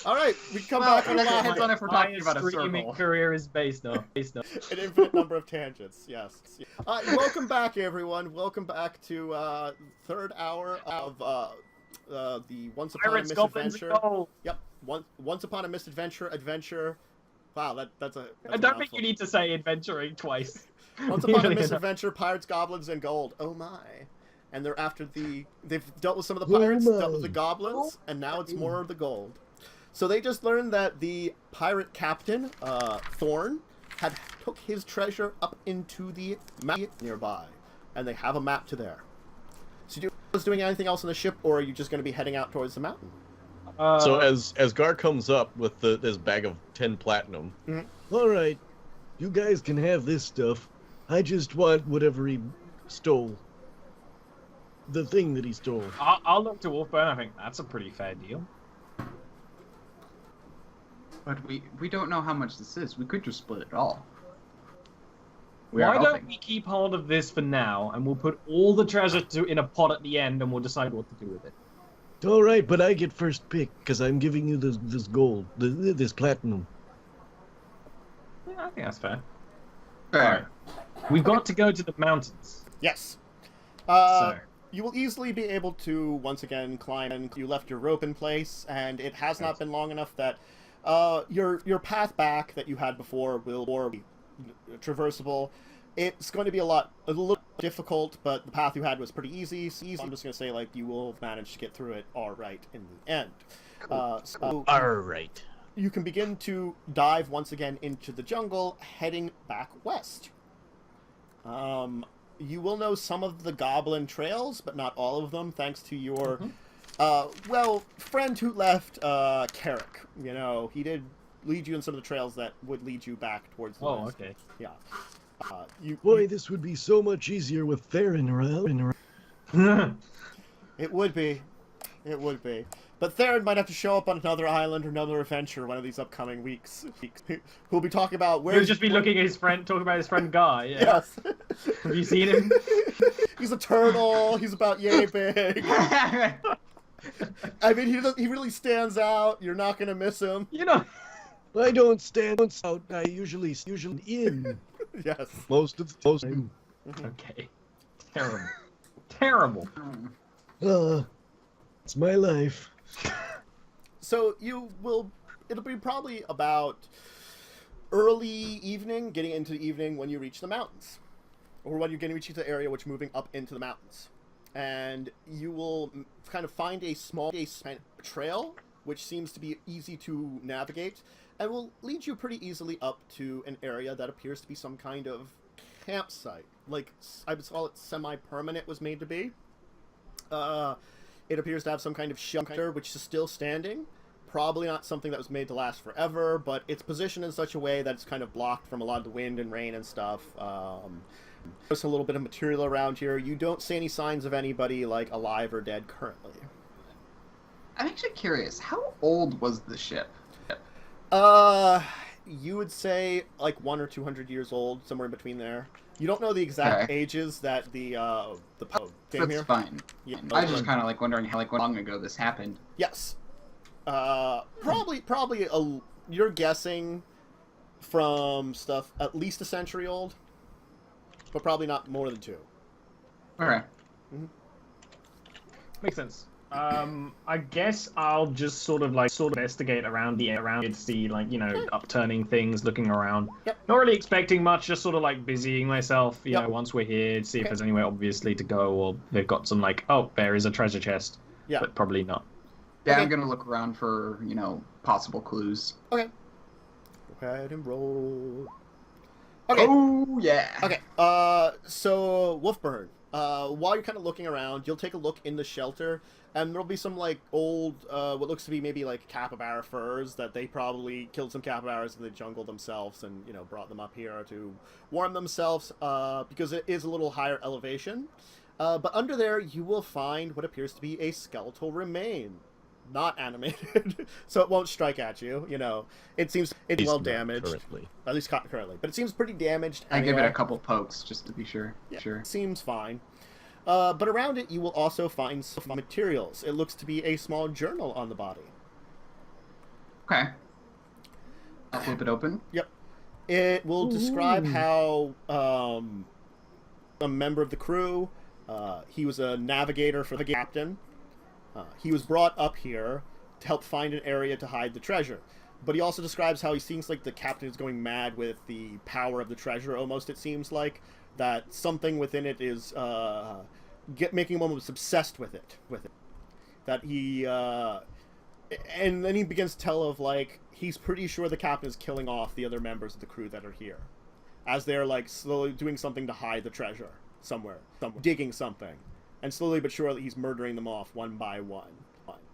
All right, we come back on It live. depends on if we're talking about a streaming circle. career is based on. An infinite number of tangents, yes. Welcome back, everyone. Welcome back to third hour of the Once Upon Pirates, a Goblins, Misadventure. go! Yep, Once Upon a Misadventure adventure. Wow, that's a. I don't think you need to say adventuring twice. Once Upon a Misadventure, Pirates, Goblins, and Gold. Oh my. And they're after they've dealt with some of the pirates, dealt with the goblins, and now it's more of the gold. So they just learned that the pirate captain, Thorn, had took his treasure up into the map nearby, and they have a map to there. So you doing anything else on the ship, or are you just going to be heading out towards the mountain? So as Gar comes up with this bag of 10 platinum, All right, you guys can have this stuff. I just want whatever he stole. The thing that he stole. I'll look to Wolfburn. I think that's a pretty fair deal. But we don't know how much this is. We could just split it all. Why don't we keep hold of this for now, and we'll put all the treasure in a pot at the end, and we'll decide what to do with it. All right, but I get first pick because I'm giving you this gold, this platinum. Yeah, I think that's fair. Fair. All right. We've got to go to the mountains. Yes. So. You will easily be able to once again climb, and you left your rope in place, and it has not been long enough that your path back that you had before will be traversable. It's going to be a little difficult, but the path you had was pretty easy. So I'm just going to say, like, you will manage to get through it all right in the end. Cool. So All right. you can begin to dive once again into the jungle, heading back west. You will know some of the goblin trails, but not all of them, thanks to your, friend who left, Carrick. You know, he did lead you in some of the trails that would lead you back towards the west. Okay. Yeah. This would be so much easier with Theron around. It would be. It would be. But Theron might have to show up on another island or another adventure one of these upcoming weeks. Who'll be talking about where... He'll just be looking at his friend, talking about his friend Guy. Yeah. Yes. Have you seen him? He's a turtle. He's about yay big. I mean, he really stands out. You're not going to miss him. You know... I don't stand out. I usually in. Yes. Most of the time. Okay. Terrible. Terrible. It's my life. So it'll be probably about early evening, getting into the evening when you reach the mountains. Or when you're getting to the area which moving up into the mountains. And you will kind of find a small trail, which seems to be easy to navigate, and will lead you pretty easily up to an area that appears to be some kind of campsite. Like, I would call it semi-permanent was made to be. It appears to have some kind of shelter, which is still standing. Probably not something that was made to last forever, but it's positioned in such a way that it's kind of blocked from a lot of the wind and rain and stuff. There's a little bit of material around here. You don't see any signs of anybody, like, alive or dead currently. I'm actually curious, how old was the ship? You would say, like, 100 or 200 years old, somewhere in between there. You don't know the exact ages that the came here. That's fine. Yeah, I was just kind of like wondering how long ago this happened. Yes. Probably you're guessing from stuff at least a century old, but probably not more than 2. Okay. Mm-hmm. Makes sense. I guess I'll just sort of investigate around to see, like, you know, upturning things, looking around. Yep. Not really expecting much, just sort of like busying myself, you know, once we're here, see if there's anywhere obviously to go, or they've got some, like, oh, there is a treasure chest. Yeah. But probably not. Yeah, Okay. I'm gonna look around for, you know, possible clues. Okay. Go ahead and roll. Okay. Oh, yeah. Okay. So Wolfburn, while you're kind of looking around, you'll take a look in the shelter, and there'll be some, like, old, what looks to be maybe, like, capybara furs that they probably killed some capybaras in the jungle themselves and, you know, brought them up here to warm themselves, because it is a little higher elevation. But under there, you will find what appears to be a skeletal remain. Not animated, so it won't strike at you, you know. It seems it's well damaged. Currently. At least currently. But it seems pretty damaged I anyway. give it a couple pokes just to be sure. Yeah, Sure. seems fine. But around it, you will also find some materials. It looks to be a small journal on the body. Okay. I'll flip it open. Yep. It will describe how a member of the crew, he was a navigator for the captain. He was brought up here to help find an area to hide the treasure. But he also describes how he seems like the captain is going mad with the power of the treasure, almost, it seems like. That something within it is making him almost obsessed with it. That he... and then he begins to tell of, like, he's pretty sure the captain is killing off the other members of the crew that are here. As they're, like, slowly doing something to hide the treasure somewhere. Digging something. And slowly but surely he's murdering them off one by one.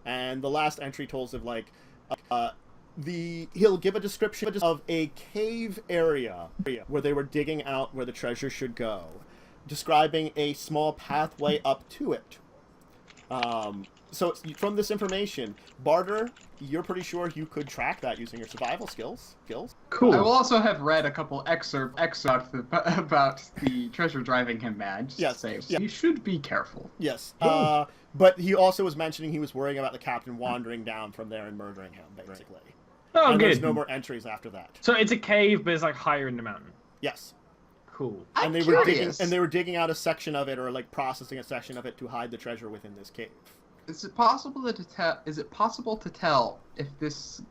And the last entry tells of, like, he'll give a description of a cave area where they were digging out where the treasure should go, describing a small pathway up to it. So from this information, Barter, you're pretty sure you could track that using your survival skills. Cool. I will also have read a couple excerpts about the treasure driving him mad. Yes. So Yeah. you should be careful. Yes. But he also was mentioning he was worrying about the captain wandering down from there and murdering him, basically. Oh, and good. there's no more entries after that. So it's a cave, but it's like higher in the mountain. Yes. Cool. I'm And curious. they were digging out a section of it, or like processing a section of it to hide the treasure within this cave. Is it possible to tell if this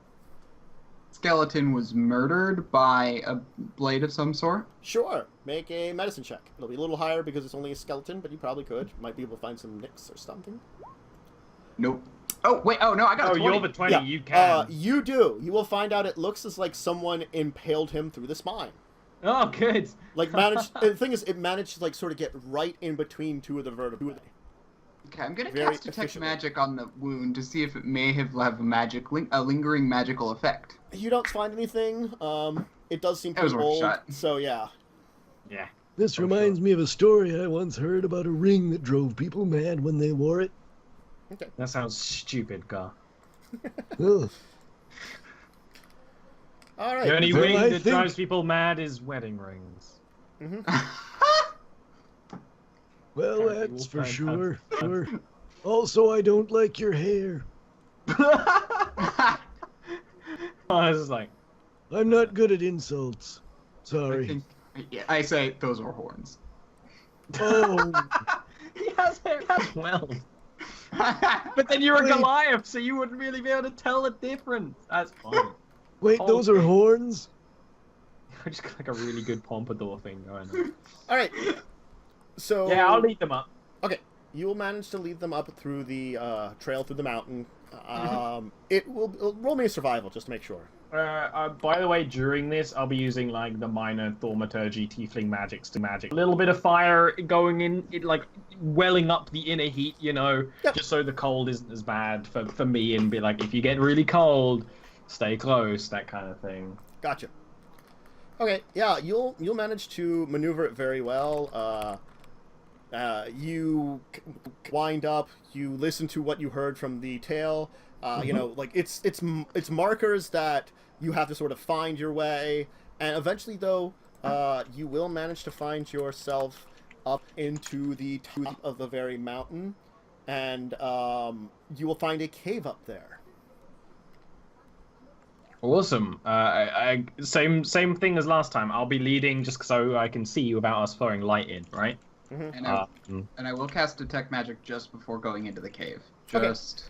skeleton was murdered by a blade of some sort? Sure. Make a medicine check. It'll be a little higher because it's only a skeleton, but you probably could. Might be able to find some nicks or something. Nope. Oh wait. Oh no, I got a 20. You're the 20. Yeah. You can. You do. You will find out it looks as like someone impaled him through the spine. Oh, good. Like the thing is, it managed to like sort of get right in between two of the vertebrae. Okay, I'm gonna Very cast detect efficiently. magic on the wound to see if it may have a lingering magical effect. You don't find anything. It does seem That was pretty worth a old. shot. So yeah. Yeah. This For reminds me of a story I once heard about a ring that drove people mad when they wore it. That sounds stupid, Gar. Oh, All right. The only Well, ring I that think- drives people mad is wedding rings. well, Okay, that's we'll for find sure. Sure. Also, I don't like your hair. I was like, I'm not good at insults. I Sorry. think I say those are horns. Oh, he has hair as well. But then you're a Wait. Goliath, so you wouldn't really be able to tell the difference. That's fine. wait, those are horns? I just got like a really good pompadour thing going on. All right. So Yeah, I'll lead them up. Okay, you will manage to lead them up through the trail through the mountain. It'll roll me a survival just to make sure. By the way, during this, I'll be using like the minor thaumaturgy tiefling magics to magic. A little bit of fire going in, like welling up the inner heat, you know, Yep. just so the cold isn't as bad for me, and be like, if you get really cold, stay close, that kind of thing. Gotcha. Okay, yeah, you'll manage to maneuver it very well. You wind up. You listen to what you heard from the tale. You know, like it's markers that you have to sort of find your way, and eventually, though, you will manage to find yourself up into the top of the very mountain, and you will find a cave up there. Awesome. Same thing as last time. I'll be leading just so I can see without us throwing light in, right? And I will cast detect magic just before going into the cave. Okay. Just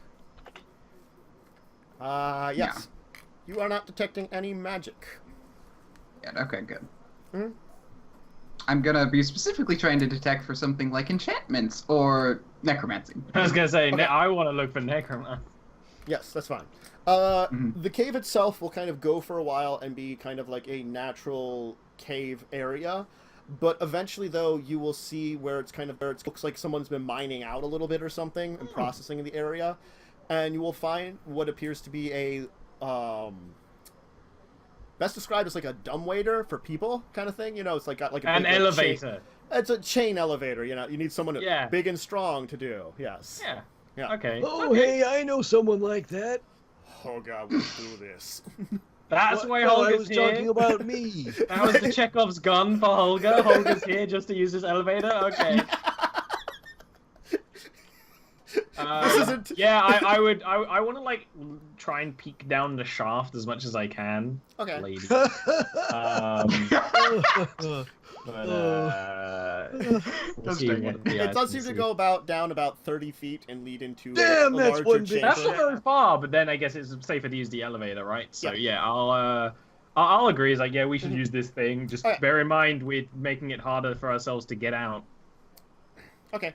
Yes. You are not detecting any magic. yeah. Okay, good. Mhm. I'm gonna be specifically trying to detect for something like enchantments or necromancy. I was gonna say, Okay. I want to look for necromancy. Yes, that's fine. Mhm. The cave itself will kind of go for a while and be kind of like a natural cave area. But eventually, though, you will see where it looks like someone's been mining out a little bit or something and processing the area. And you will find what appears to be a, best described as like a dumbwaiter for people kind of thing. You know, it's like got like a An big, like, elevator. it's a chain elevator, you know. You need someone Yeah. big and strong to do. Yes. Yeah. Yeah. Okay. Oh, Okay. hey, I know someone like that. Oh, God, we'll do this. That's What? why No, I Holger's was here. talking about me. That was the Chekhov's gun for Holger. Holger's here just to use this elevator. Okay. This isn't. Yeah, I want to like try and peek down the shaft as much as I can. Okay. Lady. But, we'll see what the It eyes does can seem to see. go down about 30 feet and lead into Damn, a that's larger one big chamber. That's not very far, but then I guess it's safer to use the elevator, right? So Yeah. yeah, I'll agree. It's like, yeah, we should use this thing. Just Okay. bear in mind we're making it harder for ourselves to get out. Okay.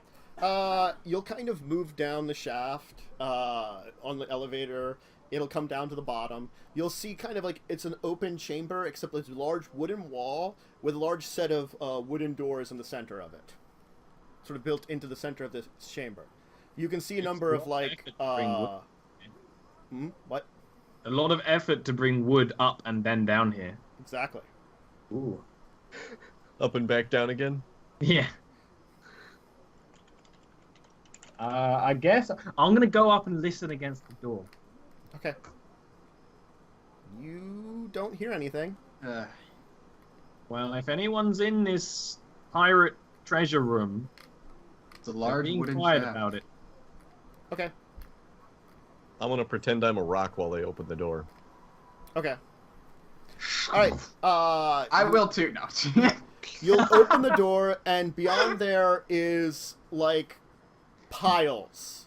You'll kind of move down the shaft on the elevator. It'll come down to the bottom. You'll see kind of like it's an open chamber, except it's a large wooden wall with a large set of wooden doors in the center of it. Sort of built into the center of this chamber. You can see a number of like... what? A lot of effort to bring wood up and then down here. Exactly. Ooh. Up and back down again. Yeah. I guess I'm gonna go up and listen against the door. Okay. You don't hear anything. Well, if anyone's in this pirate treasure room, It's a they're large being wooden quiet shaft. about it. Okay. I'm gonna pretend I'm a rock while they open the door. Okay. Alright. I will too. No. You'll open the door, and beyond there is, like, piles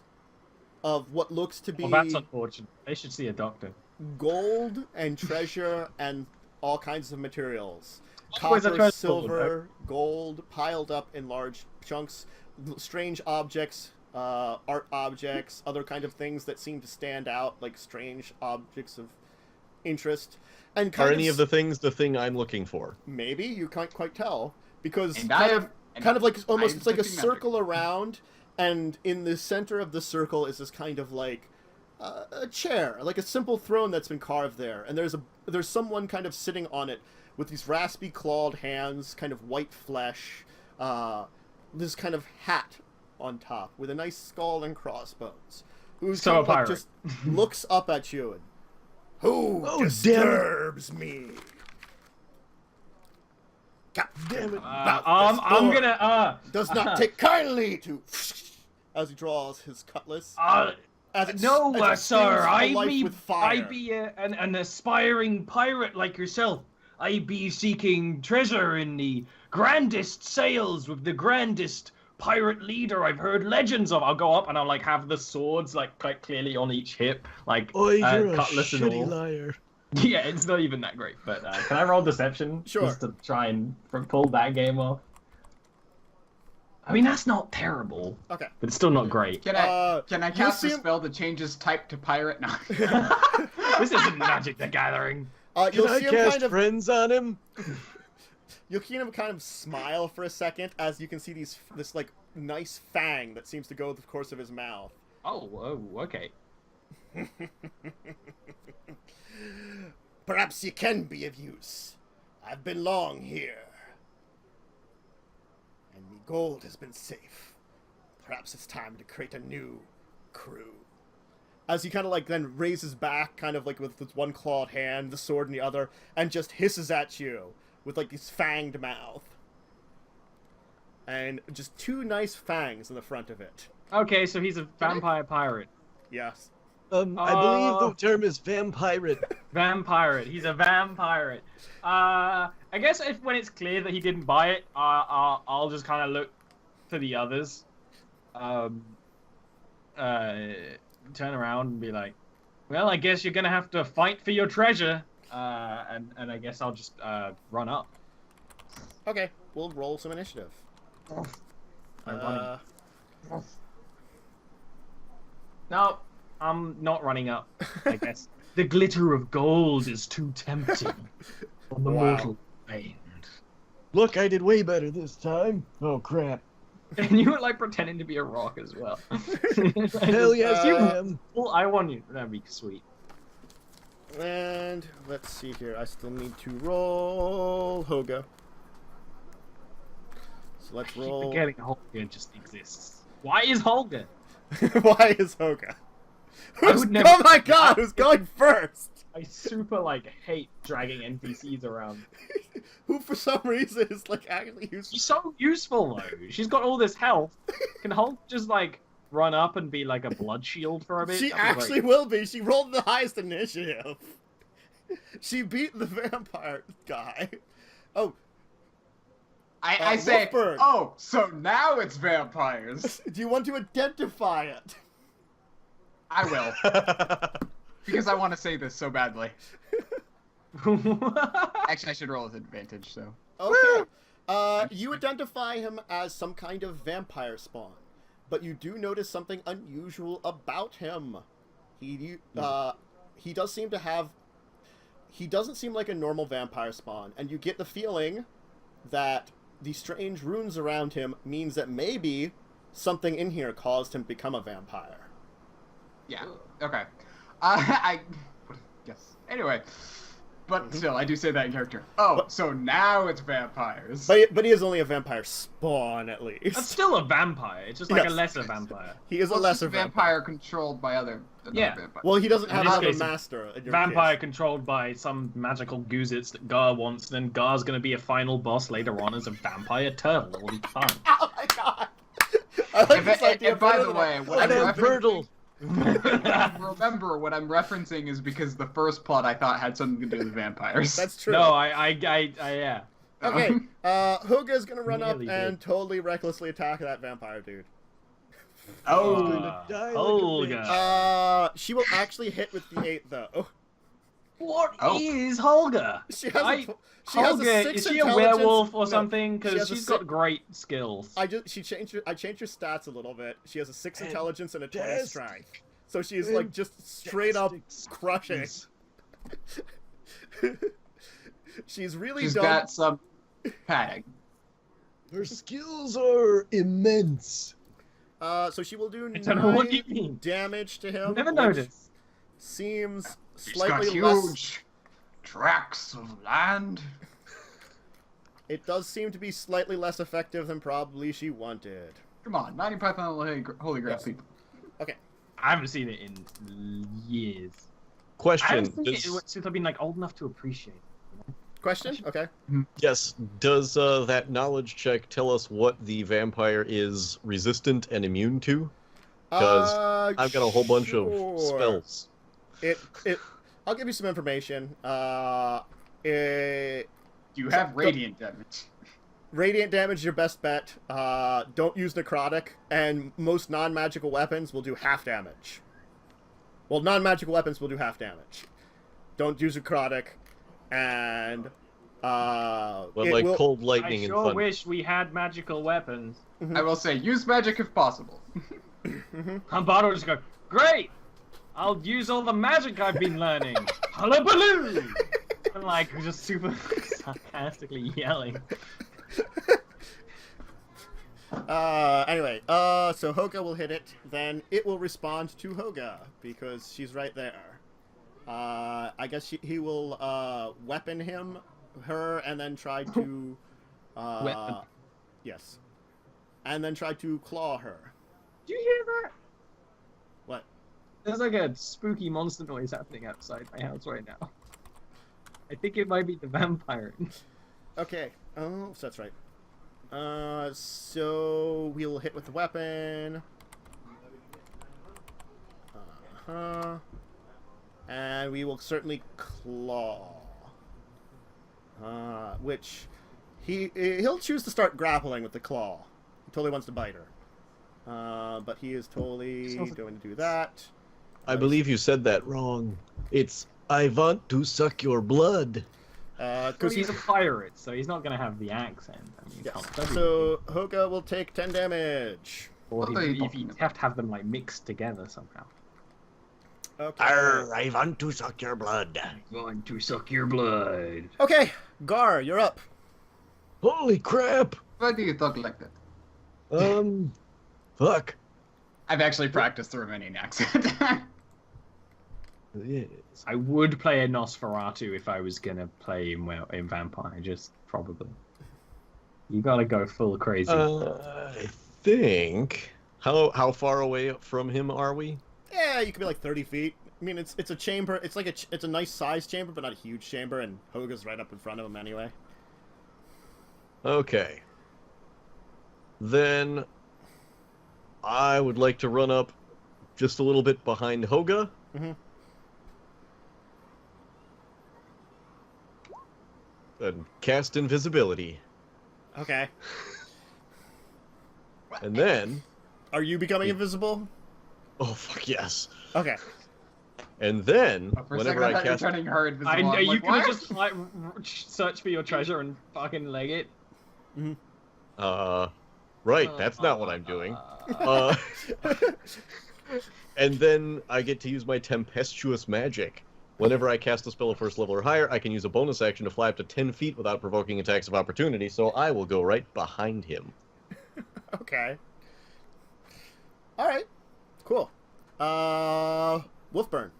of what looks to be Well, that's unfortunate. They should see a doctor. gold and treasure and all kinds of materials. Always a Copper, treasure silver, gold, piled up in large chunks, strange objects, art objects, other kind of things that seem to stand out, like strange objects of interest. And kind Are any of the things the thing I'm looking for? maybe you can't quite tell because And I have kind of like almost I'm it's like a looking at it. circle around, and in the center of the circle is this kind of like a chair, like a simple throne that's been carved there, and there's someone kind of sitting on it with these raspy clawed hands, kind of white flesh, this kind of hat on top with a nice skull and crossbones, who's So kind a of like pirate. just looks up at you and who Oh, damn it. disturbs me? Damn it. I'm gonna does not take kindly to as he draws his cutlass. As it, No, as it sir, stings the life with fire. I be an aspiring pirate like yourself. I be seeking treasure in the grandest sails with the grandest pirate leader I've heard legends of. I'll go up and I'll like have the swords like quite clearly on each hip, like Oi, you're a cutlass and all. shitty liar. Yeah, it's not even that great, but can I roll deception? Sure. Just to try and pull that game off. I mean, that's not terrible, Okay. but it's still not great. Can I you'll cast see a him- spell that changes type to pirate? No. This isn't Magic the Gathering. Can You'll I see him cast kind of friends on him? you'll see him kind of smile for a second as you can see this like nice fang that seems to go the course of his mouth. Oh, okay. Perhaps you can be of use. I've been long here, and the gold has been safe. Perhaps it's time to create a new crew. As he kind of like then raises back, kind of like with one clawed hand, the sword in the other, and just hisses at you with like this fanged mouth. And just two nice fangs in the front of it. Okay, so he's a vampire pirate. Yes. I believe the term is vampirate. Vampirate. He's a vampirate. I guess when it's clear that he didn't buy it, I'll just kind of look to the others. Turn around and be like, well, I guess you're gonna have to fight for your treasure. And I guess I'll just run up. Okay, we'll roll some initiative. I'm running. No, I'm not running up, I guess. The glitter of gold is too tempting on the Wow. mortal mind. Look, I did way better this time. Oh, crap. And you were like pretending to be a rock as well. Hell yes, Uh, I am. Well, I want you. That'd be sweet. And let's see here. I still need to roll Hoga. So let's I keep roll. forgetting Holger just exists. Why is Holger? Why is Hoga? I would never- Oh my god, who's going first? I super hate dragging NPCs around. Who for some reason is like actually useful. She's so useful though. She's got all this health. Can Hulk just run up and be like a blood shield for a bit? She That'd be actually great. will be. She rolled the highest initiative. She beat the vampire guy. Oh, I say, Wolfburg. oh, so now it's vampires. do you want to identify it? I will, because I want to say this so badly. Actually, I should roll with advantage, so. Okay. You identify him as some kind of vampire spawn, but you do notice something unusual about him. He does seem to have. He doesn't seem like a normal vampire spawn, and you get the feeling that the strange runes around him means that maybe something in here caused him to become a vampire. Yeah. Okay. I guess. Anyway, but still, I do say that in character. Oh, so now it's vampires. But he is only a vampire spawn, at least. That's still a vampire. It's just like Yes. a lesser vampire. He is Well, a it's just lesser a vampire. vampire controlled by another Yeah. vampire. Well, he doesn't have this another case, master. In your Vampire case. controlled by some magical goozits that Gar wants, then Gar's gonna be a final boss later on as a vampire turtle. It'll be fun. Oh my god! I like this idea And by better the than way, I- what An I'm ant referencing, turtle. remember what I'm referencing is because the first plot I thought had something to do with vampires. That's true. No, I yeah. Okay, Hoga's gonna run up Nearly and did. totally recklessly attack that vampire dude. Oh, gonna die like a Olga. bitch. She will actually hit with the 8 though. What Oh. is Holga? She has I- she has Holga, a 6 is she a intelligence- werewolf or no, something? she Because has a she's si- got great skills. I changed her stats a little bit. She has a 6 intelligence and a 20 Fantastic. strength. So she's like just straight up Fantastic crushing. skills. She's really she's dumb. got some padding. Her skills are immense. So she will do I don't know what 9 you mean. damage to him. Never which noticed. Seems She's got slightly less. huge tracts of land. It does seem to be slightly less effective than probably she wanted. Come on, 90 Python Holy Grail Yes. people. Okay. I haven't seen it in years. I Question: haven't seen it does, since I've been like old enough to appreciate. Question? Okay. yes, does that knowledge check tell us what the vampire is resistant and immune to? 'Cause I've got a whole bunch of sure. spells. I'll give you some information. You have radiant damage. Radiant damage is your best bet. Don't use necrotic, and most non-magical weapons will do half damage. Well, non-magical weapons will do half damage. Don't use necrotic, and But it like will- cold I lightning and sure thunder. wish we had magical weapons. I will say, use magic if possible. And Bart will just go, great! I'll use all the magic I've been learning. Hullabaloo! And like, just super sarcastically yelling. Anyway, so Hoga will hit it, then it will respond to Hoga, because she's right there. I guess he will, weapon her, and then try to, Weapon. yes. And then try to claw her. Do you hear that? What? There's like a spooky monster noise happening outside my house right now. I think it might be the vampire. Okay, oh, so that's right. So we'll hit with the weapon. And we will certainly claw. Which he'll choose to start grappling with the claw. He totally wants to bite her. But he is totally going to do that. I believe you said that wrong. It's I want to suck your blood. Because He's a pirate, so he's not gonna have the accent. I mean, yes. can't study So Hoga will take 10 damage. Or What are you if talking you about? have to have them like mixed together somehow. Okay. I want to suck your blood. Going to suck your blood. Okay, Gar, you're up. Holy crap! Why do you talk like that? Fuck. I've actually practiced the Romanian accent. Yes. I would play a Nosferatu if I was gonna play in Vampire, just probably. You gotta go full crazy. I think. How far away from him are we? Yeah, you could be like 30 feet. I mean, it's a chamber. It's like it's a nice sized chamber, but not a huge chamber. And Hoga's right up in front of him anyway. Okay. Then I would like to run up just a little bit behind Hoga. Mm-hmm. And cast invisibility. Okay. And then... Are you becoming invisible? Oh, fuck yes. Okay. And then, For a whenever second, I I thought you were cast... turning her invisible. I know I'm you like, could have what? just like search for your treasure and fucking leg it. Right, that's not what I'm doing. And then I get to use my tempestuous magic. Whenever I cast a spell of first level or higher, I can use a bonus action to fly up to 10 feet without provoking attacks of opportunity, so I will go right behind him. Okay. Alright. Cool. Wolfburn.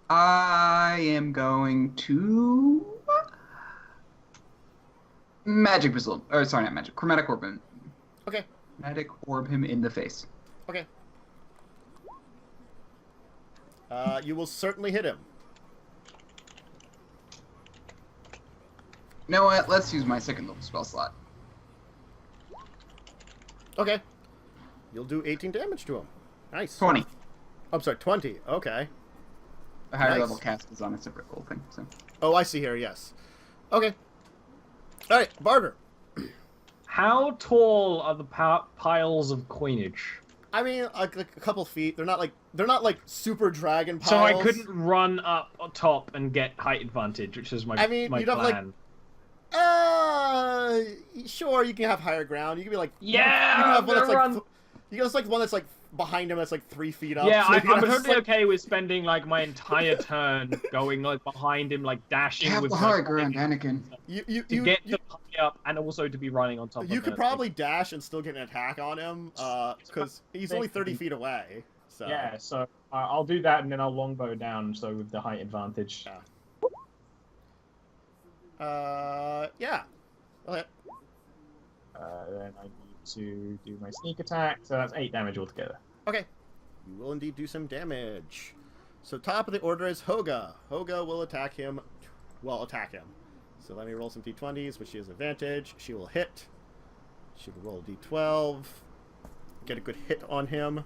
I am going to magic missile. Or sorry, not magic. Chromatic orb him. Okay. Chromatic orb him in the face. Okay. You will certainly hit him. You know what? Let's use my second level spell slot. Okay. You'll do 18 damage to him. Nice. 20. I'm sorry, 20. Okay. The higher Nice. level cast is on a separate gold thing. So. Oh, I see here, yes. Okay. Alright, Barter. How tall are the piles of coinage? I mean, like a couple feet. They're not like super dragon piles. So I couldn't run up top and get height advantage, which is my I mean, my you'd have, plan. Sure, you can have higher ground. You can be like, Yeah, you can have one I'm that's gonna like, run. you can have one that's like behind him that's like 3 feet up. Yeah, so you I'm can just, totally like- okay with spending like my entire turn going like behind him, like dashing Have with the my high ground, Anakin. to get to high up and also to be running on top of you could it. probably dash and still get an attack on him, because he's only 30 feet away. So Yeah, so I'll do that and then I'll longbow down, so with the height advantage. yeah. Okay. Then I need to do my sneak attack, so that's 8 damage altogether. Okay. You will indeed do some damage. So top of the order is Hoga. Hoga will attack him. Well, attack him. So let me roll some d20s, which she has advantage. She will hit. She will roll a d12. Get a good hit on him.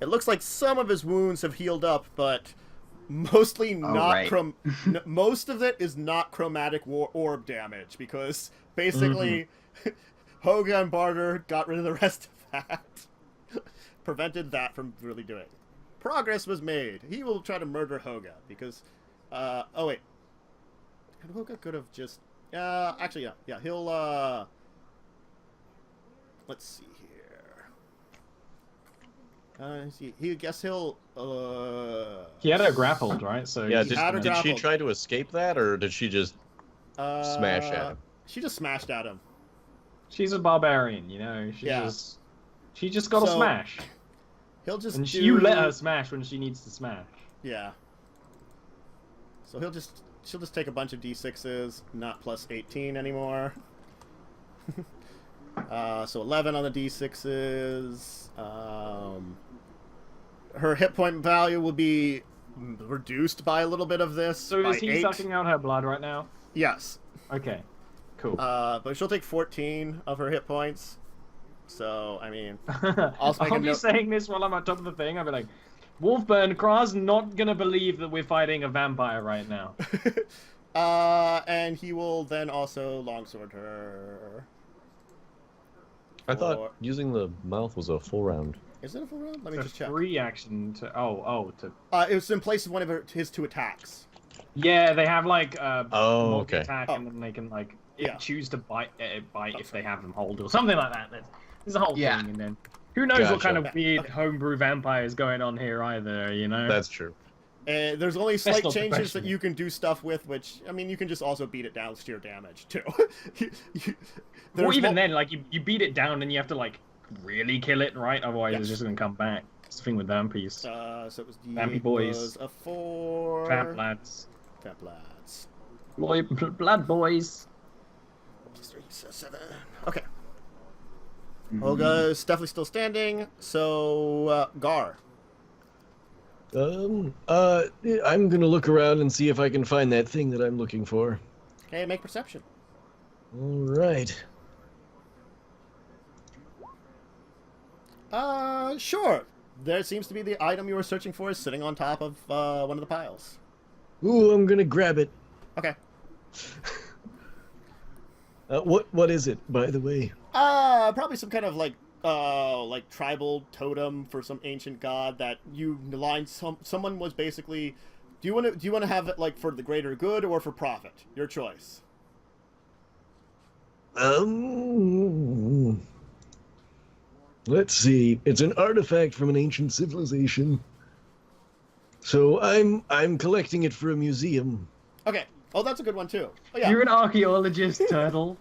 It looks like some of his wounds have healed up, but mostly not right. most of it is not chromatic orb damage, because basically Hoga and Barter got rid of the rest of that. Prevented that from really doing. Progress was made. He will try to murder Hoga because oh wait. Hoga could have just actually yeah, he'll let's see here. He guess he'll He had her grappled, right? So Yeah, He had her did she grappled. try to escape that, or did she just smash at him? She just smashed at him. she's a barbarian, you know. Yeah. She just got to So, smash, He'll just and do... you let her smash when she needs to smash. Yeah. So she'll just take a bunch of d6s, not plus 18 anymore. So 11 on the d6s. Her hit point value will be reduced by a little bit of this. So by is he 8. sucking out her blood right now? Yes. Okay, cool. But she'll take 14 of her hit points. So, I mean... I'll make a be note- saying this while I'm on top of the thing. I'll be like, Wolfburn, Kraz's not gonna believe that we're fighting a vampire right now. And he will then also longsword her. I For- thought using the mouth was a full round. Is it a full round? Let me It's just a check. free action to to It was in place of one of his 2 attacks. yeah, they have like Oh, okay. attack, Oh. and then they can like Yeah. choose to bite if sorry. they have them hold or something like that. There's a whole Yeah. thing, and then who knows what kind Gotcha. of weird homebrew vampire is going on here either, you know? That's true. And there's only slight not changes that professional. you can do stuff with, which, I mean, you can just also beat it down to your damage, too. Or There's even mo- then, like you beat it down and you have to like really kill it, right? Otherwise, it's Yes. just gonna come back. It's the thing with vampires. So it was Vampy boys. was a 4. Vamp lads. Vamp lads. Blood boys. Plus 3, so 7. Okay. Olga is definitely still standing, so, Gar. I'm gonna look around and see if I can find that thing that I'm looking for. Okay, make perception. All right. Sure. There seems to be the item you were searching for is sitting on top of one of the piles. Ooh, I'm gonna grab it. Okay. What is it, by the way? Probably some kind of like tribal totem for some ancient god that you aligned. Someone was basically. Do you want to have it like for the greater good or for profit? Your choice. Let's see. It's an artifact from an ancient civilization. So I'm collecting it for a museum. Okay. Oh, that's a good one too. Oh, yeah. You're an archaeologist, Turtle.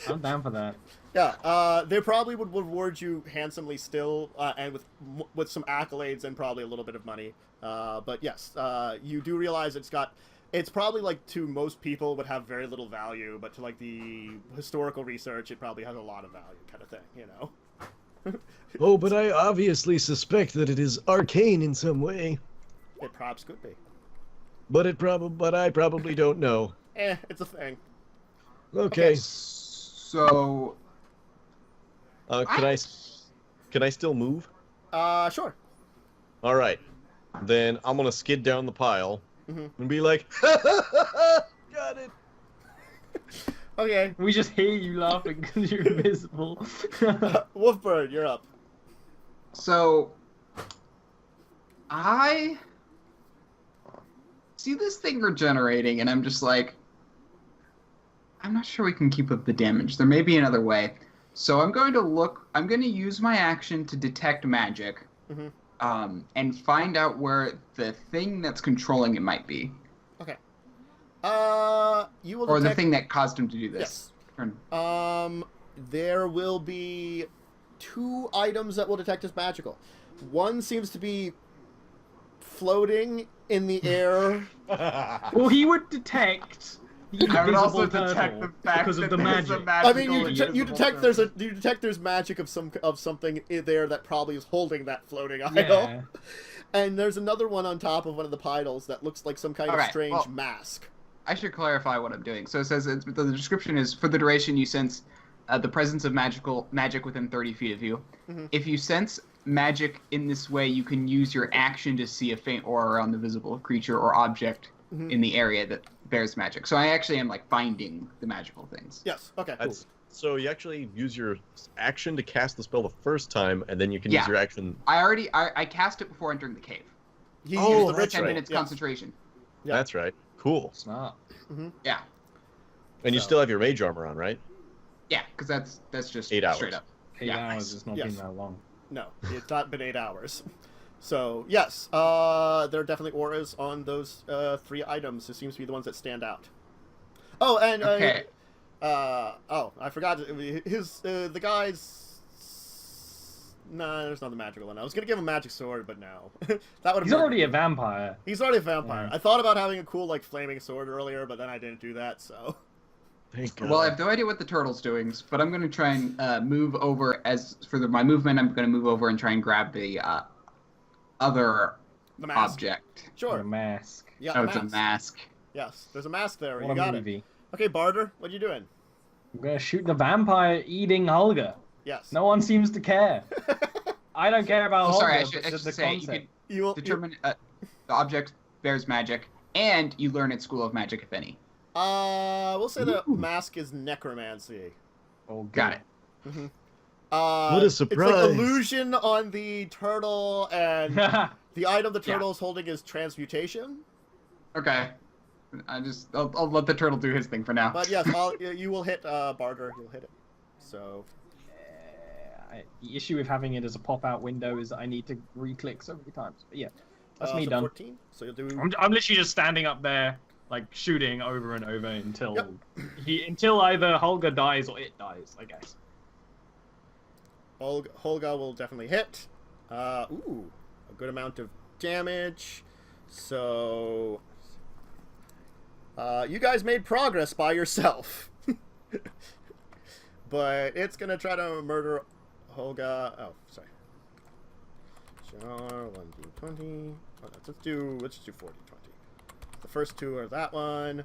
I'm down for that. Yeah. They probably would reward you handsomely still, and with some accolades and probably a little bit of money. But yes, you do realize it's probably like to most people would have very little value, but to like the historical research, it probably has a lot of value, kind of thing, you know. Oh, but I obviously suspect that it is arcane in some way. It perhaps could be. But I probably don't know. It's a thing. Okay. So. Can I still move? Sure. All right. Then I'm gonna skid down the pile and be like, Got it. Okay. We just hear you laughing because you're invisible. Wolfbird, you're up. So. I see this thing regenerating, and I'm just like, I'm not sure we can keep up the damage. There may be another way. So I'm going to use my action to detect magic, and find out where the thing that's controlling it might be. Okay. You will Or detect... the thing that caused him to do this. Yes. There will be 2 items that will detect as magical. One seems to be floating in the air. Well, he would detect the I would also invisible detect turtle the fact because that of the there's magic. a magical I mean, you detect invisible there's magic of something in there that probably is holding that floating idol. Yeah. And there's another one on top of one of the piles that looks like some kind of Alright, strange well, mask. I should clarify what I'm doing. So it says the description is for the duration you sense the presence of magic within 30 feet of you. If you sense magic in this way, you can use your action to see a faint aura around the visible creature or object in the area that bears magic. So I actually am like finding the magical things. Yes. Okay. Cool. So you actually use your action to cast the spell the first time, and then you can use your action. I cast it before entering the cave. He Oh, used the that's 10 ritual. minutes Yes. concentration. Yeah. That's right. Cool. Smart. Yeah. And you So- still have your mage armor on, right? Yeah, because that's just 8 hours. straight up. 8 Yeah, hours nice. has not Yes. been that long. No, it's not been 8 hours. So yes, there are definitely auras on those 3 items. It seems to be the ones that stand out. Oh, and Okay. I forgot the guy's. Nah, there's not the magical one. I was gonna give him a magic sword, but no, that would. He's already a vampire. He's already a vampire. Yeah. I thought about having a cool like flaming sword earlier, but then I didn't do that. So. Thank God. Well, I have no idea what the turtle's doing, but I'm going to try and move over. As for my movement, I'm going to move over and try and grab the other The mask. object. Sure. The mask. Yeah. Oh, the it's a mask. mask. Yes, there's a mask there. What You a got movie. it. Okay, Barter, what are you doing? I'm gonna shoot the vampire eating Holger. Yes. No one seems to care. I don't care about Oh, Holger. sorry, I but should just the say you concept. can You will determine the object bears magic, and you learn its school of magic, if any. We'll say the mask is necromancy. Oh, Got it. Mm-hmm. What a It's surprise. like illusion on the turtle, and it. the item the turtle is holding is transmutation. Okay. I'll let the turtle do his thing for now. But yes, you will hit Barter. You'll hit it. So The issue with having it as a pop-out window is that I need to re-click so many times. But yeah, that's me so done. 14. So you'll do. I'm literally just standing up there, like shooting over and over until until either Holger dies or it dies, I guess. Holga will definitely hit. Ooh, a good amount of damage. So you guys made progress by yourself. But it's gonna try to murder Holga. Oh, sorry. $1 1d20. Oh, let's just do 40 20. The first two are that one.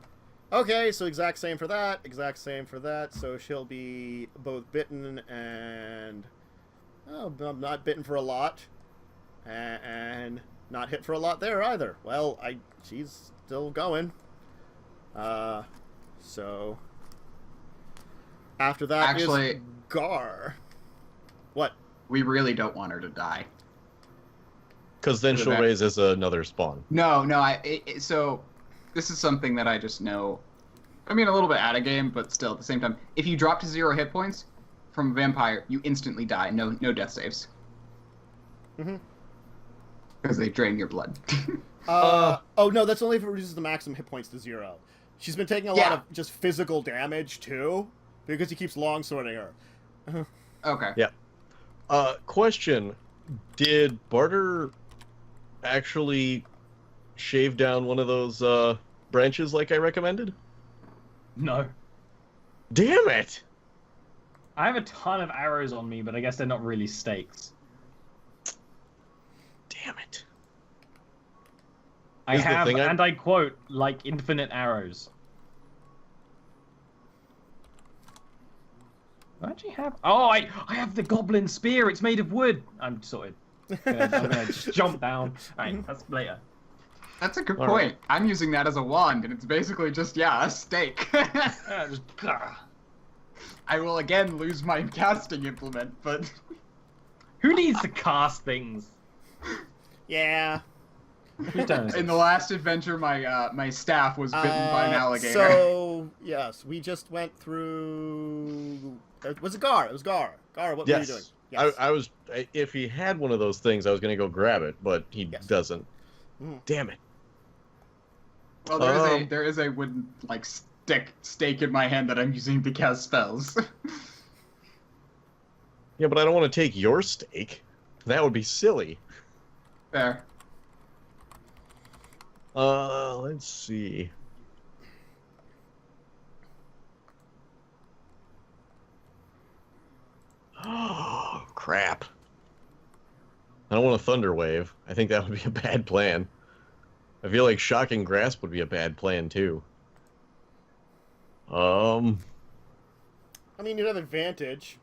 Okay, so exact same for that, exact same for that. So she'll be both bitten and I'm not bitten for a lot, and not hit for a lot there either. Well, she's still going. So after that Actually, is Gar. What? we really don't want her to die. Because then she'll raise as another spawn. No, so this is something that I just know. I mean, a little bit out of game, but still at the same time. If you drop to 0 hit points from a vampire, you instantly die. No death saves. Mm-hmm. Because they drain your blood. Oh no, that's only if it reduces the maximum hit points to 0. She's been taking a lot of just physical damage too, because he keeps longswording her. Okay. Yeah. Question: did Barter actually shave down one of those branches like I recommended? No. Damn it! I have a ton of arrows on me, but I guess they're not really stakes. Damn it. I have, and I quote, like infinite arrows. What do you have? Oh, I have the goblin spear. It's made of wood. I'm sorted. I'm gonna just jump down. Alright, that's later. That's a good point. I'm using that as a wand, and it's basically just, a stake. I will again lose my casting implement, but... Who needs to cast things? Yeah. In the last adventure, my staff was bitten by an alligator. So, yes, we just went through... Was it Gar? It was Gar. Gar, what were you doing? Yes. I was... If he had one of those things, I was going to go grab it, but he doesn't. Damn it. Well, there is a wooden, stake in my hand that I'm using to cast spells. Yeah, but I don't want to take your stake. That would be silly. Fair. Let's see. Oh, crap. I don't want a Thunder Wave. I think that would be a bad plan. I feel like Shocking Grasp would be a bad plan, too. I mean, you'd have advantage.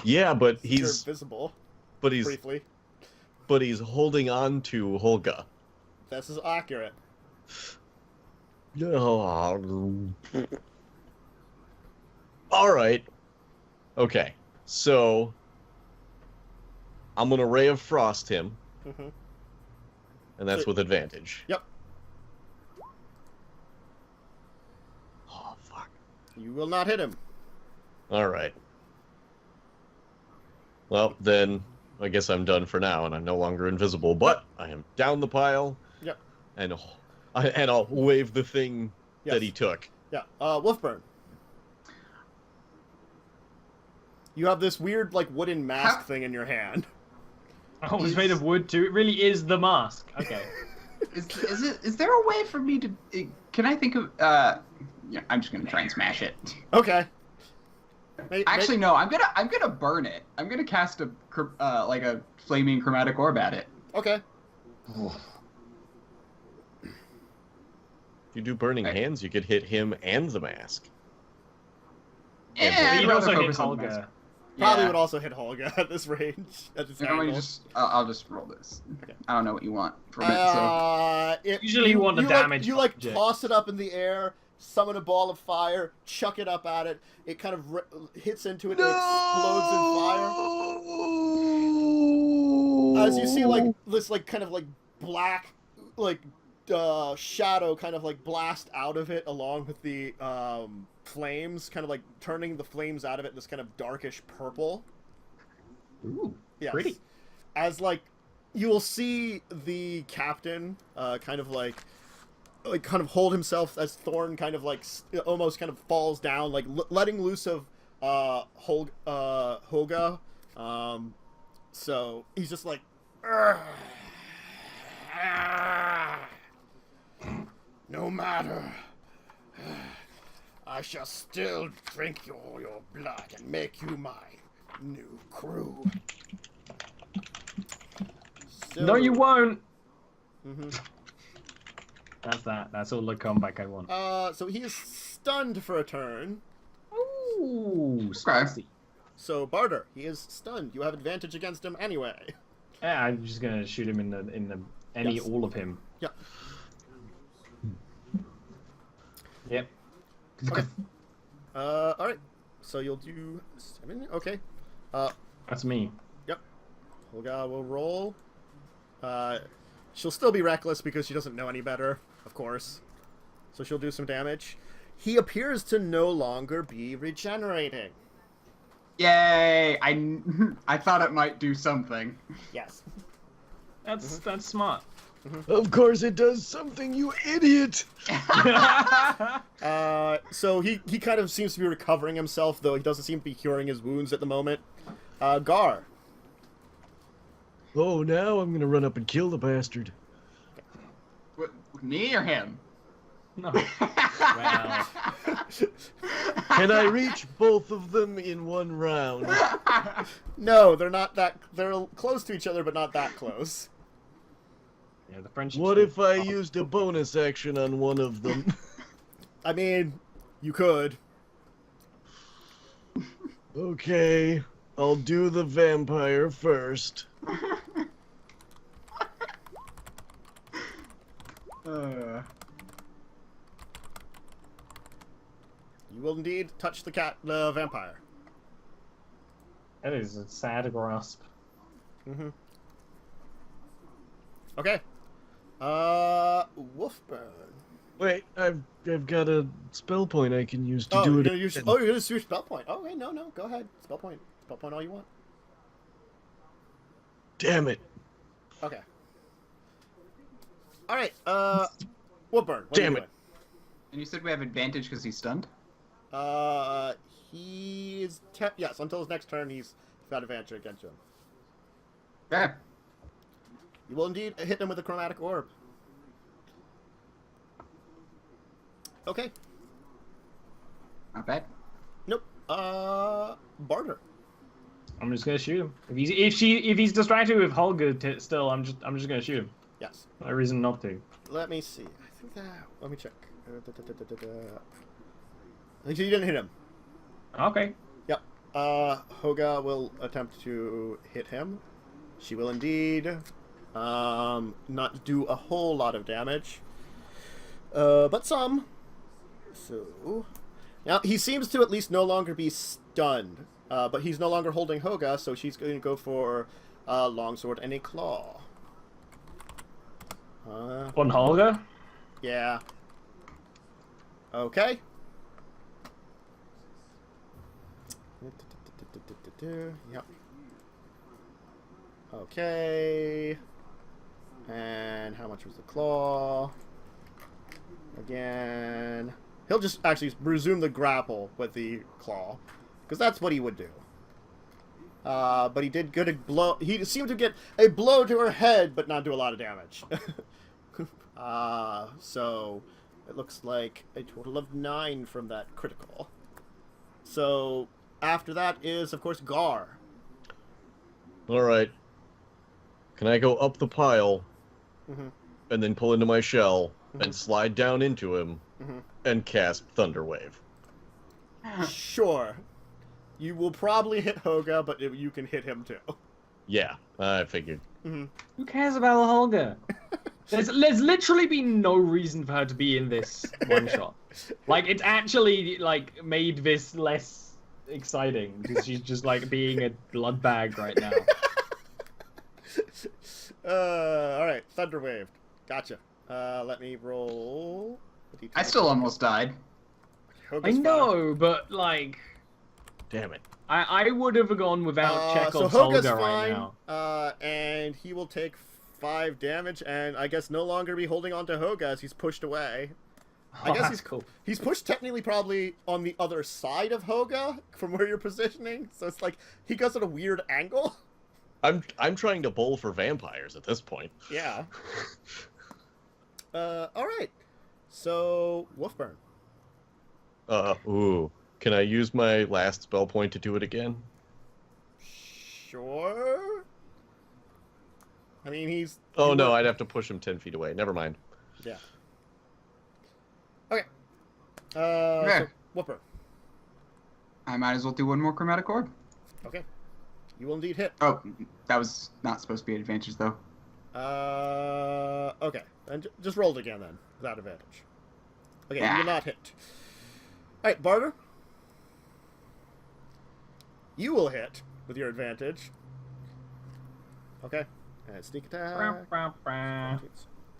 Yeah, but You're invisible. But he's... Briefly. But he's holding on to Holga. This is accurate. Alright. Okay. So... I'm gonna Ray of Frost him. Mm-hmm. And that's with advantage. Yep. Oh, fuck. You will not hit him. Alright. Well, then, I guess I'm done for now, and I'm no longer invisible, but I am down the pile. Yep. And I'll wave the thing that he took. Yeah. Wolfburn. You have this weird, wooden mask thing in your hand. Oh, it's made of wood too. It really is the mask. Okay. Is there a way for me to? Can I think of? Yeah, I'm just gonna try and smash it. Okay. Actually, no. I'm gonna burn it. I'm gonna cast a flaming chromatic orb at it. Okay. If you do burning hands, you could hit him and the mask. Yeah, You'd also hit Holga. Probably would also hit Holga at this range. At this angle. I'll just roll this. Okay. I don't know what you want from it. Usually you want the damage. You toss it up in the air, summon a ball of fire, chuck it up at it. It kind of hits into it and explodes in fire. As you see, this kind of black shadow kind of blast out of it along with the flames, kind of turning the flames out of it this kind of darkish purple. Ooh, yes. Pretty. As you will see the captain kind of hold himself as Thorn kind of almost kind of falls down, letting loose of Holga. So he's just like, no matter, I shall still drink your blood and make you my new crew. still... No, you won't. Mm-hmm. That's that. That's all the comeback I want. So he is stunned for a turn. Ooh, spicy. So Barter, he is stunned. You have advantage against him anyway. Yeah, I'm just gonna shoot him in the all of him. Yep. Yep. Okay. All right. So you'll do 7. Okay. That's me. Yep. Holga will roll. She'll still be reckless because she doesn't know any better, of course. So she'll do some damage. He appears to no longer be regenerating. Yay! I thought it might do something. Yes. That's smart. Of course it does something, you idiot! So he kind of seems to be recovering himself, though he doesn't seem to be curing his wounds at the moment. Gar. Oh, now I'm gonna run up and kill the bastard. What, me or him? No. Wow. Can I reach both of them in one round? No, they're not that... They're close to each other, but not that close. Yeah, the French. What if I used a bonus action on one of them? I mean, you could. Okay, I'll do the vampire first. You will indeed touch the vampire. That is a sad grasp. Mm-hmm. Okay. Wolfburn. Wait, I've got a spell point I can use to Oh, do you're it. gonna use, oh, you're gonna use spell point. Oh, wait, no, go ahead. Spell point all you want. Damn it! Okay. All right. Wolfburn. Damn it. And you said we have advantage because he's stunned? He's yes. Until his next turn, he's got advantage against him. Yeah. You will indeed hit him with a chromatic orb. Okay. Not bad. Nope. Barter. I'm just gonna shoot him. If he's distracted with Holga still, I'm just gonna shoot him. Yes. No reason not to. Let me see. I think that. Let me check. I think you didn't hit him. Okay. Yep. Hoga will attempt to hit him. She will indeed. Not do a whole lot of damage. But some. So. Now, he seems to at least no longer be stunned. But he's no longer holding Hoga, so she's going to go for a longsword and a claw. On Holga? Yeah. Okay. Yep. Okay. And how much was the claw? Again. He'll just actually resume the grapple with the claw. Because that's what he would do. But he did get a blow. He seemed to get a blow to her head, but not do a lot of damage. So it looks like a total of 9 from that critical. So after that is, of course, Gar. Alright. Can I go up the pile Mm-hmm. and then pull into my shell and slide down into him and cast Thunder Wave? Sure. You will probably hit Hoga, but you can hit him too. Yeah, I figured. Mm-hmm. Who cares about Holga? There's literally been no reason for her to be in this one shot. Like, it's actually like made this less exciting because she's just like being a blood bag right now. Alright, Thunder Wave. Gotcha. Let me roll. I still almost died. Hoga's I know, but like, Damn it. I would have gone without Chekhov's so Hoga's Holga fine, right now. and he will take 5 damage, and I guess no longer be holding on to Hoga as he's pushed away. I guess that's cool. He's pushed technically probably on the other side of Hoga from where you're positioning, so it's like he goes at a weird angle. I'm trying to bowl for vampires at this point. Yeah. Alright. So, Wolfburn. Ooh. Can I use my last spell point to do it again? Sure. I mean, he's... Oh no, I'd have to push him 10 feet away. Never mind. Yeah. Okay. Okay. So, Whooper. I might as well do one more chromatic orb. Okay. You will indeed hit. Oh, that was not supposed to be an advantage, though. Okay. And just roll it again then, without advantage. Okay, Yeah. you will not hit. Alright, Barter. You will hit with your advantage. Okay. And sneak attack.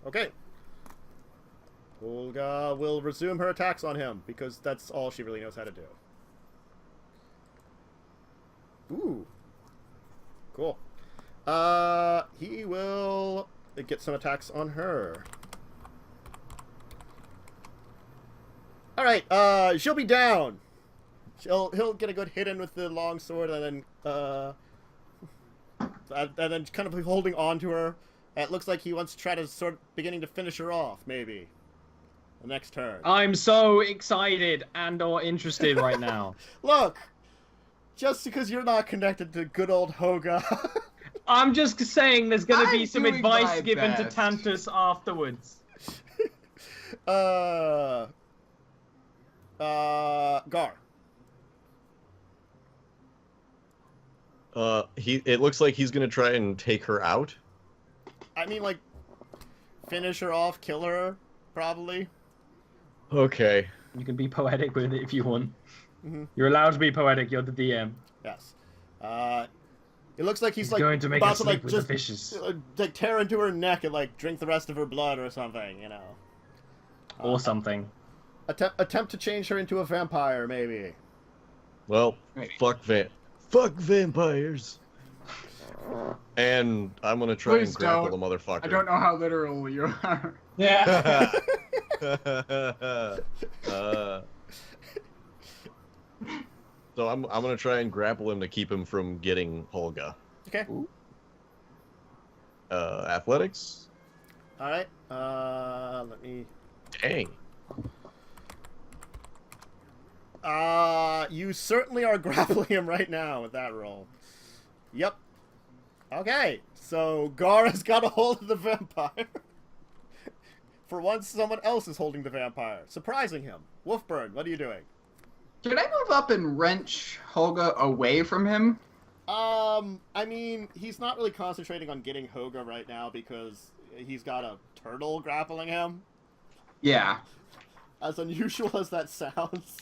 Okay. Olga will resume her attacks on him, because that's all she really knows how to do. Ooh. Cool. He will get some attacks on her. Alright, she'll be down. He'll get a good hit in with the long sword, and then kind of holding on to her. It looks like he wants to try to sort of beginning to finish her off, maybe. The next turn. I'm so excited and or interested right now. Look! Just because you're not connected to good old Hoga. I'm just saying there's going to be I'm some doing advice my given to best. Tantus afterwards. Gar. It looks like he's gonna try and take her out. I mean, like, finish her off, kill her, probably. Okay. You can be poetic with it if you want. Mhm. You're allowed to be poetic, you're the DM. Yes. It looks like he's like going to make about us to sleep like with just the fishes. like tear into her neck and like drink the rest of her blood or something, you know. Or something. Attempt to change her into a vampire, maybe. Well, Maybe. fuck vampires. And I'm gonna try Please and grapple don't. the motherfucker. I don't know how literal you are. Yeah. So I'm gonna try and grapple him to keep him from getting Holga. Okay. Athletics. All right. Let me. Dang. You certainly are grappling him right now with that roll. Yep. Okay. So Gar has got a hold of the vampire. For once, someone else is holding the vampire, surprising him. Wolfburn, what are you doing? Can I move up and wrench Holga away from him? I mean, he's not really concentrating on getting Hoga right now because he's got a turtle grappling him. Yeah. As unusual as that sounds.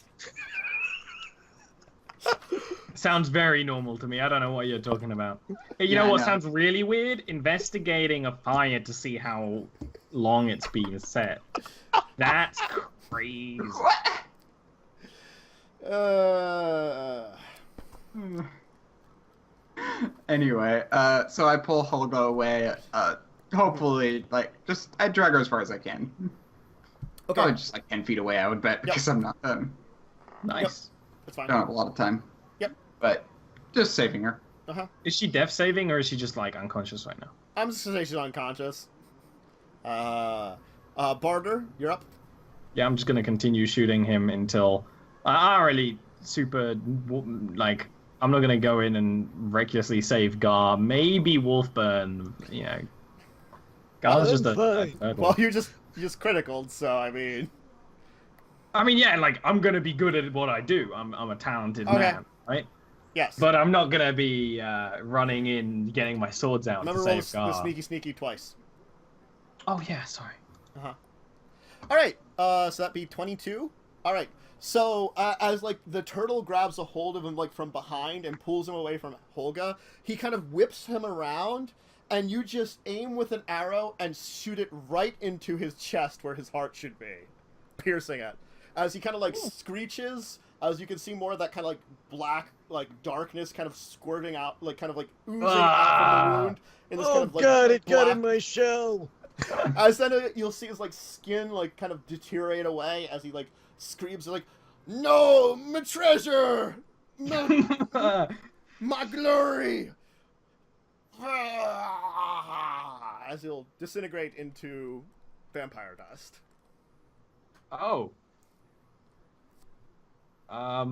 Sounds very normal to me. I don't know what you're talking about. Hey, you Yeah, know what I know. sounds really weird? Investigating a fire to see how long it's been set. That's crazy. What? Anyway, so I pull Holga away. Hopefully, like, I drag her as far as I can. Okay, Probably just like 10 feet away, I would bet, because I'm not, Nice. that's fine. don't have a lot of time. Yep. But just saving her. Uh-huh. Is she death saving or is she just like unconscious right now? I'm just gonna say she's unconscious. Barter, you're up. Yeah, I'm just gonna continue shooting him until I really super like. I'm not gonna go in and recklessly save Gar. Maybe Wolfburn. You know, Gar's just a fine. third Well, one. you just criticaled, so I mean. I mean, yeah, like I'm gonna be good at what I do. I'm a talented Okay. man, right? Yes. But I'm not gonna be running in, getting my swords out Remember to roll save the Gar. sneaky twice. Oh yeah, sorry. Uh-huh. All right. So that'd be 22. All right. So as like the turtle grabs a hold of him like from behind and pulls him away from Holga, he kind of whips him around, and you just aim with an arrow and shoot it right into his chest where his heart should be, piercing it. As he kind of like screeches, as you can see more of that kind of like black like darkness kind of squirting out, like kind of like oozing out from the wound. In this Oh kind of, like, god, it got black- in my shell. As then you'll see his like skin like kind of deteriorate away as he like screams like, "No, my treasure, my glory!" As he'll disintegrate into vampire dust. Oh. I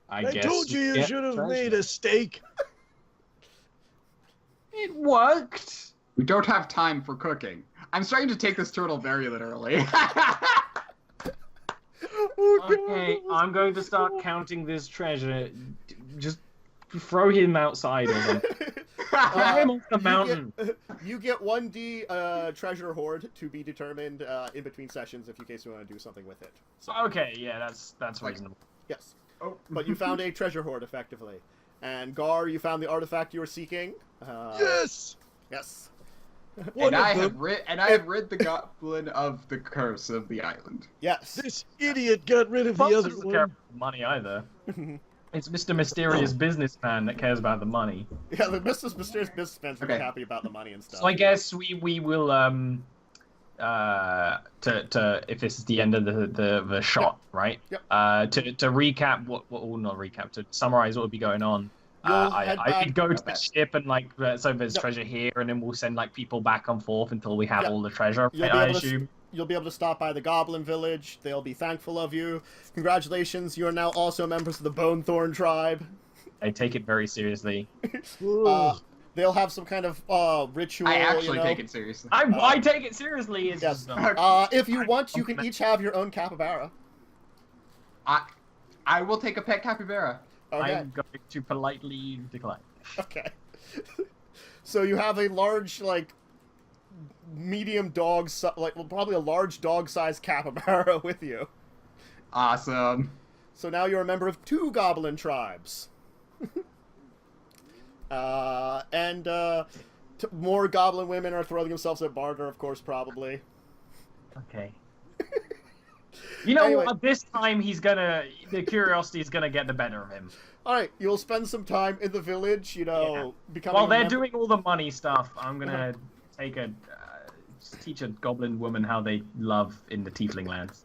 I guess told you you get should have treasure. made a steak. It worked. We don't have time for cooking. I'm starting to take this turtle very literally. Okay, I'm going to start counting this treasure. Just throw him outside or something. Throw him off the mountain. You get 1d treasure hoard to be determined in between sessions in case you want to do something with it. So, Okay, yeah, that's reasonable. yes. Oh. But you found a treasure hoard, effectively. And Gar, you found the artifact you were seeking. Yes! Yes. One And of I them. have rid the goblin of the curse of the island. Yes. This idiot got rid of the Fox other doesn't care one. about money either. It's Mr. Mysterious Businessman that cares about the money. Yeah, the mysterious businessman's really Okay. happy about the money and stuff. So I guess we will if this is the end of the shot, right? Yep. To recap not recap, to summarize what would be going on. You'll head I back- could go to the Okay. ship and like so there's Yep. treasure here, and then we'll send like people back and forth until we have Yep. all the treasure. You'll be I able to- assume. You'll be able to stop by the Goblin Village. They'll be thankful of you. Congratulations, you are now also members of the Bone Thorn tribe. I take it very seriously. Whoa. They'll have some kind of ritual. I actually you know. take it seriously. I take it seriously. It's Yes. just, If you want, you can each have your own capybara. I will take a pet capybara. Okay. I'm going to politely decline. Okay. So you have a large, like, medium dog, probably a large dog-sized capybara with you. Awesome. So now you're a member of 2 goblin tribes. More goblin women are throwing themselves at barter, of course, probably. Okay. You know Anyway. what? This time the curiosity is gonna get the better of him. Alright, you'll spend some time in the village, becoming While a they're member- doing all the money stuff, I'm gonna teach a goblin woman how they love in the tiefling lands.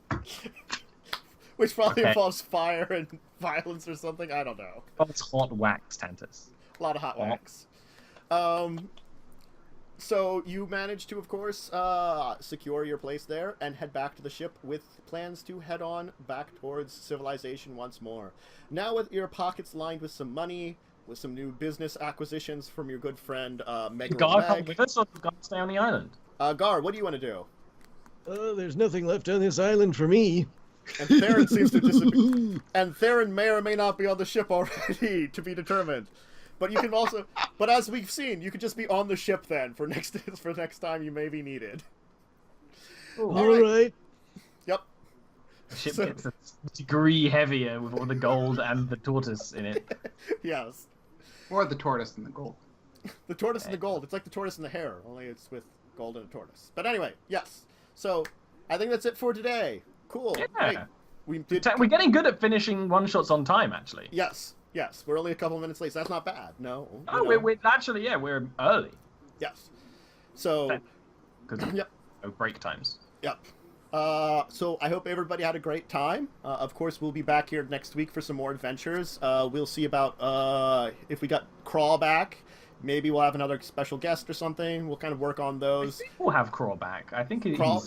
Which probably Okay. involves fire and violence or something, I don't know. Oh, it's hot wax, Tantus. A lot of hot Oh. wax. So you managed to, of course, secure your place there and head back to the ship with plans to head on back towards civilization once more. Now with your pockets lined with some money, with some new business acquisitions from your good friend, Meg. Gar come with us, or Gar stay on the island? Gar, what do you want to do? There's nothing left on this island for me. And Theron seems to disappear. And Theron may or may not be on the ship already, to be determined. But you can also, but as we've seen, you could just be on the ship then for next time you may be needed. All right. Yep. The ship So- gets a degree heavier with all the gold and the tortoise in it. Yes. Or the tortoise and the gold. The tortoise and the gold. It's like the tortoise and the hare, only it's with gold and a tortoise. But anyway, yes. So I think that's it for today. Cool. Yeah. Great. We did. We're getting good at finishing one shots on time, actually. Yes. Yes. We're only a couple minutes late. So that's not bad. No. Oh, we're actually we're early Yes. So. because Yep. of break times. Yep. So I hope everybody had a great time. Of course, we'll be back here next week for some more adventures. We'll see about if we got Crawl back. Maybe we'll have another special guest or something. We'll kind of work on I those. think we'll have Crawl back. I think Crawl,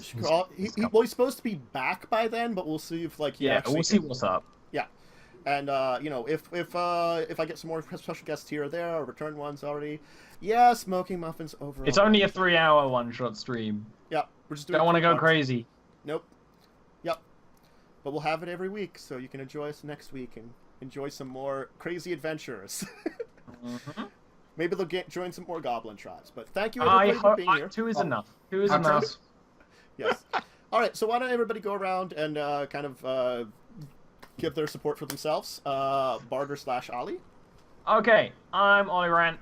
he's he's supposed to be back by then, but we'll see if he yeah, actually we'll see what's up. Yeah. And if I get some more special guests here or there, or return ones already, yeah, smoking muffins over. It's only a 3-hour one-shot stream. Yeah, we're just doing. Don't want to quick go ones. crazy. Nope. Yep. But we'll have it every week, so you can enjoy us next week and enjoy some more crazy adventures. Mhm. Maybe they'll join some more goblin tribes. But thank you I everybody for hope being here. 2 is Oh. enough. 2 is Hot enough. sauce? Yes. All right. So why don't everybody go around and kind of give their support for themselves? Barter/Ollie. Okay, I'm Ollie Rant.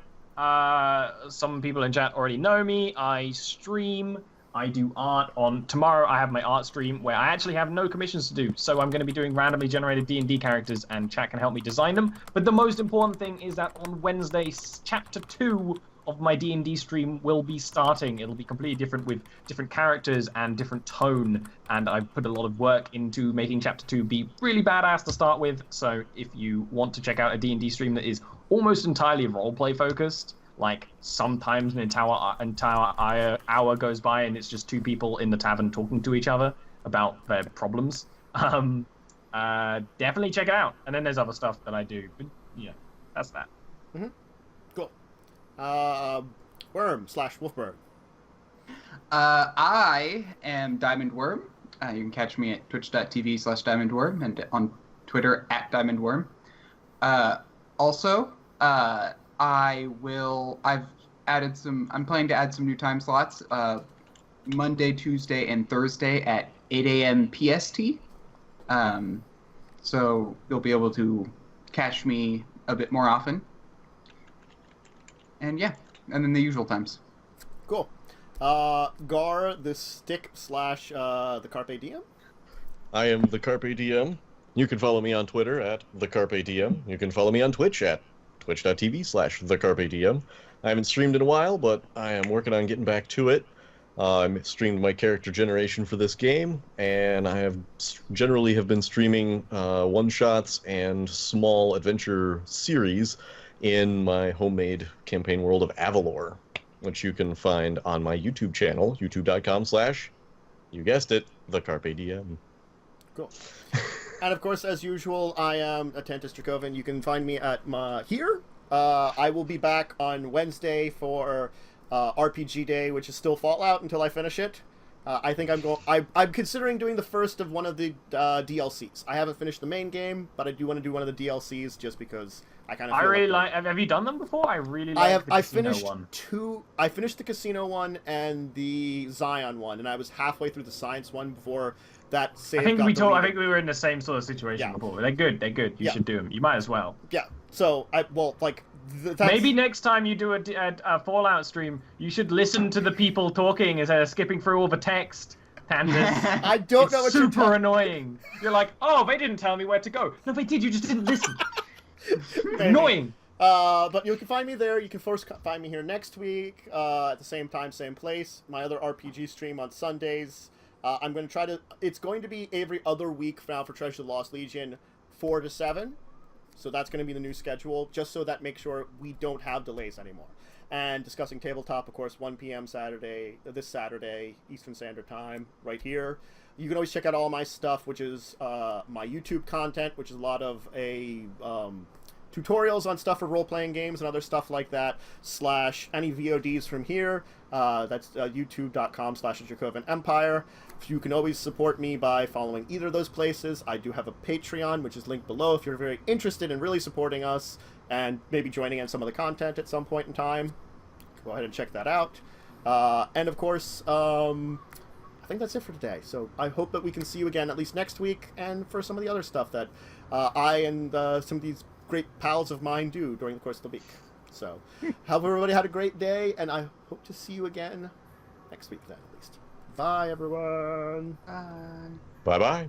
Some people in chat already know me. I stream. I do art on tomorrow. I have my art stream where I actually have no commissions to do, so I'm going to be doing randomly generated D&D characters, and chat can help me design them. But the most important thing is that on Wednesday, chapter 2 of my D&D stream will be starting. It'll be completely different with different characters and different tone, and I've put a lot of work into making chapter 2 be really badass to start with. So if you want to check out a D&D stream that is almost entirely roleplay focused, like sometimes an entire hour goes by and it's just 2 people in the tavern talking to each other about their problems, definitely check it out. And then there's other stuff that I do, but yeah, that's that. Cool. Worm/Wolfburn. I am Diamond Worm. You can catch me at twitch.tv/DiamondWorm and on Twitter @DiamondWorm. Also, I've added I'm planning to add some new time slots, Monday, Tuesday, and Thursday at 8 a.m. PST. So you'll be able to catch me a bit more often. And yeah, and then the usual times. Cool. Gar, the stick / the Carpe Diem. I am the Carpe Diem. You can follow me on Twitter at the Carpe Diem. You can follow me on Twitch at twitch.tv/the Carpe Diem. I haven't streamed in a while, but I am working on getting back to it. I streamed my character generation for this game, and I have generally been streaming one-shots and small adventure series in my homemade campaign world of Avalor, which you can find on my YouTube channel, youtube.com/ you guessed it, the Carpe Diem. Cool. And of course, as usual, I am Attentus Dracovin. You can find me at here. I will be back on Wednesday for RPG Day, which is still Fallout until I finish it. I think I'm considering doing the first of one of the DLCs. I haven't finished the main game, but I do want to do one of the DLCs just because I kind of. I really like. Have you done them before? I really like the casino one. I finished the casino one and the Zion one, and I was halfway through the science one before that save. I think we were in the same sort of situation before. They're good. You should do them. You might as well. Yeah. So maybe next time you do a Fallout stream, you should listen to the people talking instead of skipping through all the text. Tandis. I don't know what you're super annoying. You're like, oh, they didn't tell me where to go. No, they did. You just didn't listen. Annoying. But you can find me there. You can find me here next week at the same time, same place. My other RPG stream on Sundays. I'm going to try to. It's going to be every other week now for Treasure of the Lost Legion, 4 to 7. So that's going to be the new schedule, just so that makes sure we don't have delays anymore. And discussing tabletop, of course, 1 p.m. this Saturday, Eastern Standard Time, right here. You can always check out all my stuff, which is my YouTube content, which is a lot of tutorials on stuff for role-playing games and other stuff like that, / any VODs from here. That's youtube.com/Dracovin Empire. You can always support me by following either of those places. I do have a Patreon, which is linked below if you're very interested in really supporting us and maybe joining in some of the content at some point in time. Go ahead and check that out. And of course, I think that's it for today. So I hope that we can see you again at least next week and for some of the other stuff that I and some of these great pals of mine do during the course of the week. So hope everybody had a great day, and I hope to see you again next week then, at least. Bye, everyone. Bye. Bye-bye.